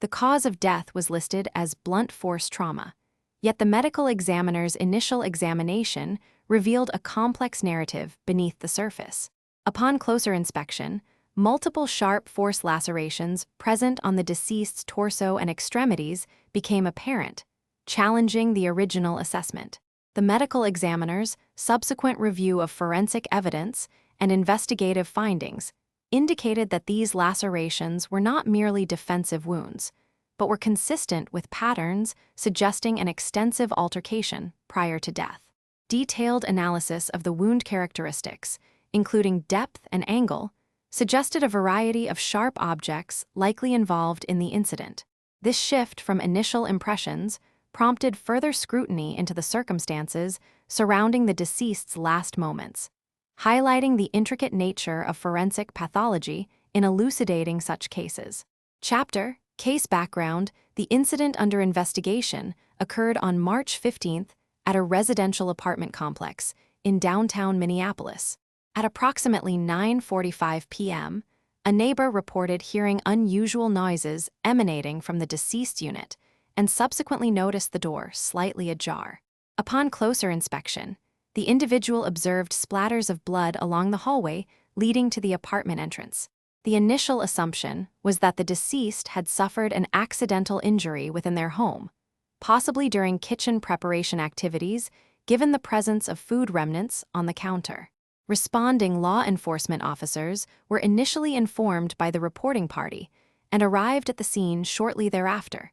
The cause of death was listed as blunt force trauma, yet the medical examiner's initial examination revealed a complex narrative beneath the surface. Upon closer inspection, multiple sharp force lacerations present on the deceased's torso and extremities became apparent, challenging the original assessment. The medical examiner's subsequent review of forensic evidence and investigative findings indicated that these lacerations were not merely defensive wounds, but were consistent with patterns suggesting an extensive altercation prior to death. Detailed analysis of the wound characteristics, including depth and angle, suggested a variety of sharp objects likely involved in the incident. This shift from initial impressions prompted further scrutiny into the circumstances surrounding the deceased's last moments, highlighting the intricate nature of forensic pathology in elucidating such cases. Chapter: Case Background. The incident under investigation occurred on March 15th at a residential apartment complex in downtown Minneapolis. At approximately 9:45 p.m., a neighbor reported hearing unusual noises emanating from the deceased unit and subsequently noticed the door slightly ajar. Upon closer inspection, the individual observed splatters of blood along the hallway leading to the apartment entrance. The initial assumption was that the deceased had suffered an accidental injury within their home, possibly during kitchen preparation activities, given the presence of food remnants on the counter. Responding law enforcement officers were initially informed by the reporting party and arrived at the scene shortly thereafter,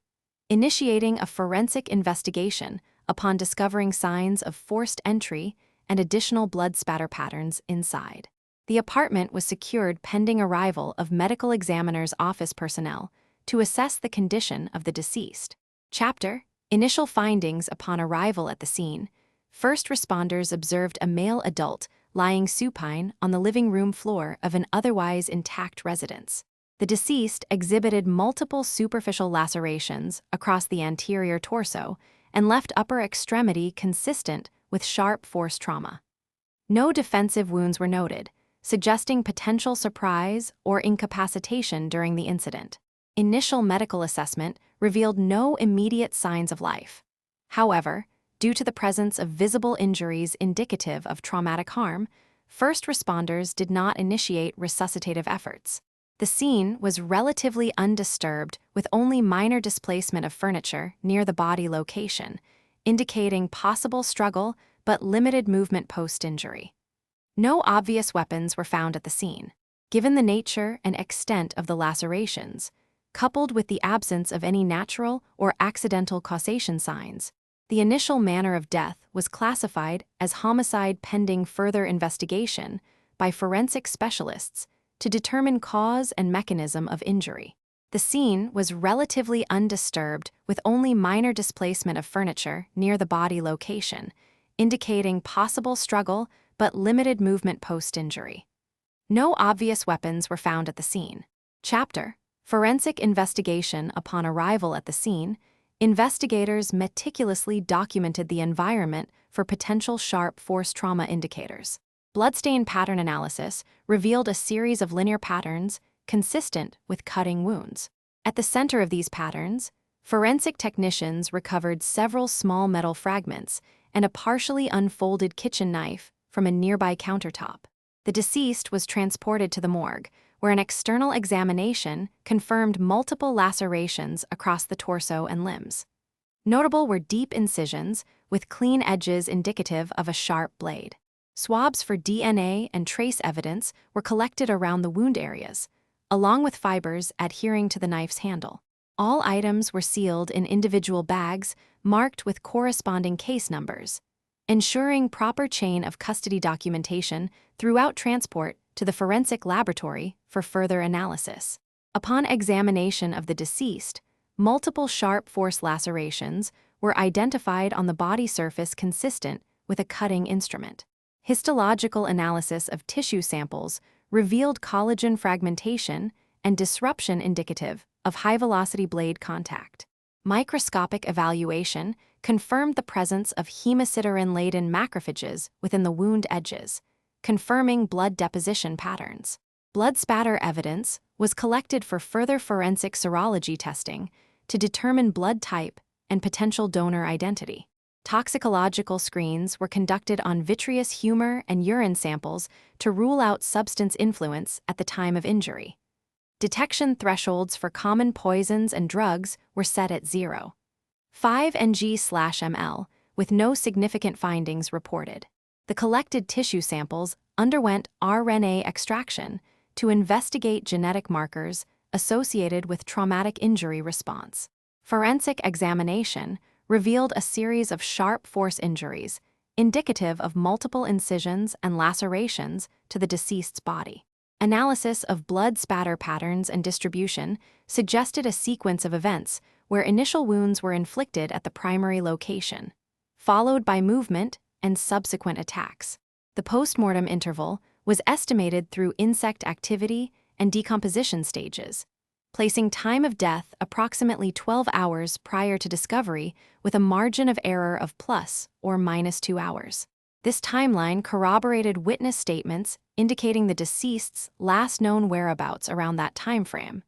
initiating a forensic investigation upon discovering signs of forced entry and additional blood spatter patterns inside. The apartment was secured pending arrival of medical examiner's office personnel to assess the condition of the deceased. Chapter: Initial findings. Upon arrival at the scene, first responders observed a male adult lying supine on the living room floor of an otherwise intact residence. The deceased exhibited multiple superficial lacerations across the anterior torso and left upper extremity consistent with sharp force trauma. No defensive wounds were noted, suggesting potential surprise or incapacitation during the incident. Initial medical assessment revealed no immediate signs of life. However, due to the presence of visible injuries indicative of traumatic harm, first responders did not initiate resuscitative efforts. The scene was relatively undisturbed, with only minor displacement of furniture near the body location, indicating possible struggle but limited movement post-injury. No obvious weapons were found at the scene. Given the nature and extent of the lacerations, coupled with the absence of any natural or accidental causation signs, the initial manner of death was classified as homicide pending further investigation by forensic specialists to determine cause and mechanism of injury. The scene was relatively undisturbed, with only minor displacement of furniture near the body location, indicating possible struggle but limited movement post-injury. No obvious weapons were found at the scene. Chapter: Forensic investigation. Upon arrival at the scene, investigators meticulously documented the environment for potential sharp force trauma indicators. Bloodstain pattern analysis revealed a series of linear patterns consistent with cutting wounds. At the center of these patterns, forensic technicians recovered several small metal fragments and a partially unfolded kitchen knife from a nearby countertop. The deceased was transported to the morgue, where an external examination confirmed multiple lacerations across the torso and limbs. Notable were deep incisions with clean edges indicative of a sharp blade. Swabs for DNA and trace evidence were collected around the wound areas, along with fibers adhering to the knife's handle. All items were sealed in individual bags marked with corresponding case numbers, ensuring proper chain of custody documentation throughout transport to the forensic laboratory for further analysis. Upon examination of the deceased, multiple sharp force lacerations were identified on the body surface consistent with a cutting instrument. Histological analysis of tissue samples revealed collagen fragmentation and disruption indicative of high-velocity blade contact. Microscopic evaluation confirmed the presence of hemosiderin-laden macrophages within the wound edges, confirming blood deposition patterns. Blood spatter evidence was collected for further forensic serology testing to determine blood type and potential donor identity. Toxicological screens were conducted on vitreous humor and urine samples to rule out substance influence at the time of injury. Detection thresholds for common poisons and drugs were set at 0.5 ng/ml, with no significant findings reported. The collected tissue samples underwent RNA extraction to investigate genetic markers associated with traumatic injury response. Forensic examination revealed a series of sharp force injuries, indicative of multiple incisions and lacerations to the deceased's body. Analysis of blood spatter patterns and distribution suggested a sequence of events where initial wounds were inflicted at the primary location, followed by movement and subsequent attacks. The postmortem interval was estimated through insect activity and decomposition stages, placing time of death approximately 12 hours prior to discovery with a margin of error of plus or minus 2 hours. This timeline corroborated witness statements indicating the deceased's last known whereabouts around that timeframe,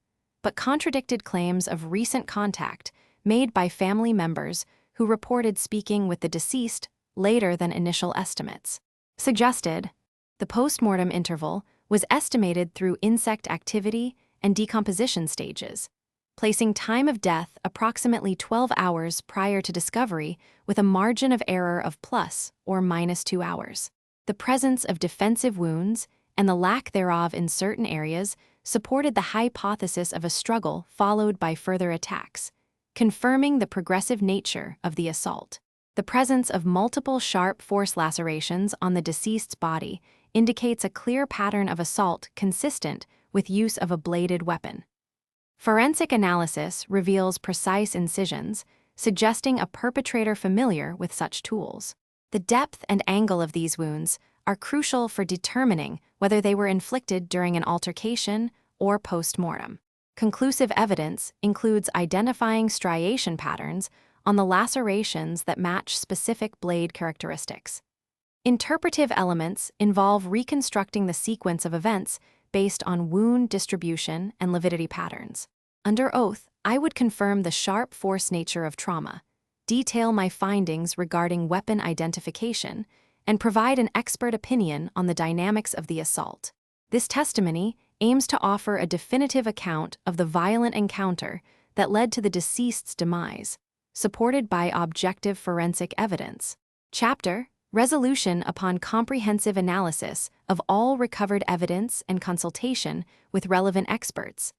but contradicted claims of recent contact made by family members who reported speaking with the deceased later than initial estimates. Suggested, the postmortem interval was estimated through insect activity and decomposition stages, placing time of death approximately 12 hours prior to discovery with a margin of error of plus or minus 2 hours. The presence of defensive wounds and the lack thereof in certain areas supported the hypothesis of a struggle followed by further attacks, confirming the progressive nature of the assault. The presence of multiple sharp force lacerations on the deceased's body indicates a clear pattern of assault consistent with use of a bladed weapon. Forensic analysis reveals precise incisions, suggesting a perpetrator familiar with such tools. The depth and angle of these wounds are crucial for determining whether they were inflicted during an altercation or post-mortem. Conclusive evidence includes identifying striation patterns on the lacerations that match specific blade characteristics. Interpretive elements involve reconstructing the sequence of events based on wound distribution and lividity patterns. Under oath, I would confirm the sharp force nature of trauma, detail my findings regarding weapon identification, and provide an expert opinion on the dynamics of the assault. This testimony aims to offer a definitive account of the violent encounter that led to the deceased's demise, supported by objective forensic evidence. Chapter: Resolution upon comprehensive analysis of all recovered evidence and consultation with relevant experts.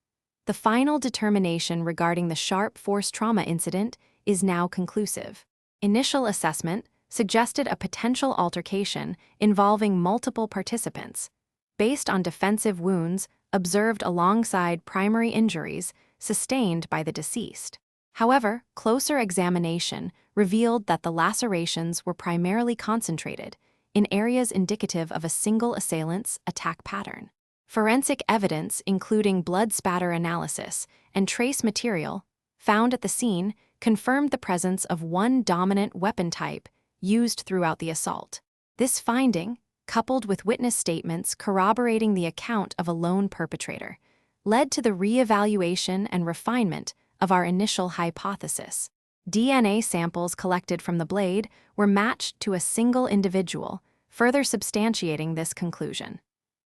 The final determination regarding the sharp force trauma incident is now conclusive. Initial assessment suggested a potential altercation involving multiple participants, based on defensive wounds observed alongside primary injuries sustained by the deceased. However, closer examination revealed that the lacerations were primarily concentrated in areas indicative of a single assailant's attack pattern. Forensic evidence, including blood spatter analysis and trace material found at the scene, confirmed the presence of one dominant weapon type used throughout the assault. This finding, coupled with witness statements corroborating the account of a lone perpetrator, led to the re-evaluation and refinement of our initial hypothesis. DNA samples collected from the blade were matched to a single individual, further substantiating this conclusion.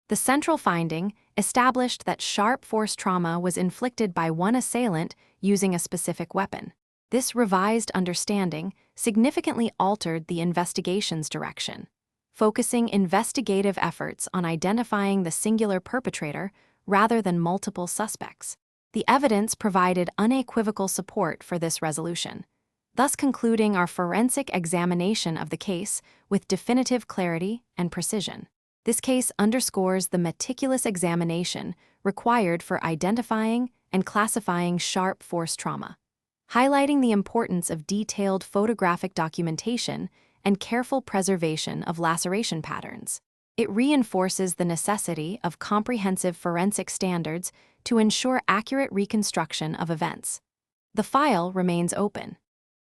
The central finding established that sharp force trauma was inflicted by one assailant using a specific weapon. This revised understanding significantly altered the investigation's direction, focusing investigative efforts on identifying the singular perpetrator rather than multiple suspects. The evidence provided unequivocal support for this resolution, thus concluding our forensic examination of the case with definitive clarity and precision. This case underscores the meticulous examination required for identifying and classifying sharp force trauma, highlighting the importance of detailed photographic documentation and careful preservation of laceration patterns. It reinforces the necessity of comprehensive forensic standards to ensure accurate reconstruction of events. The file remains open,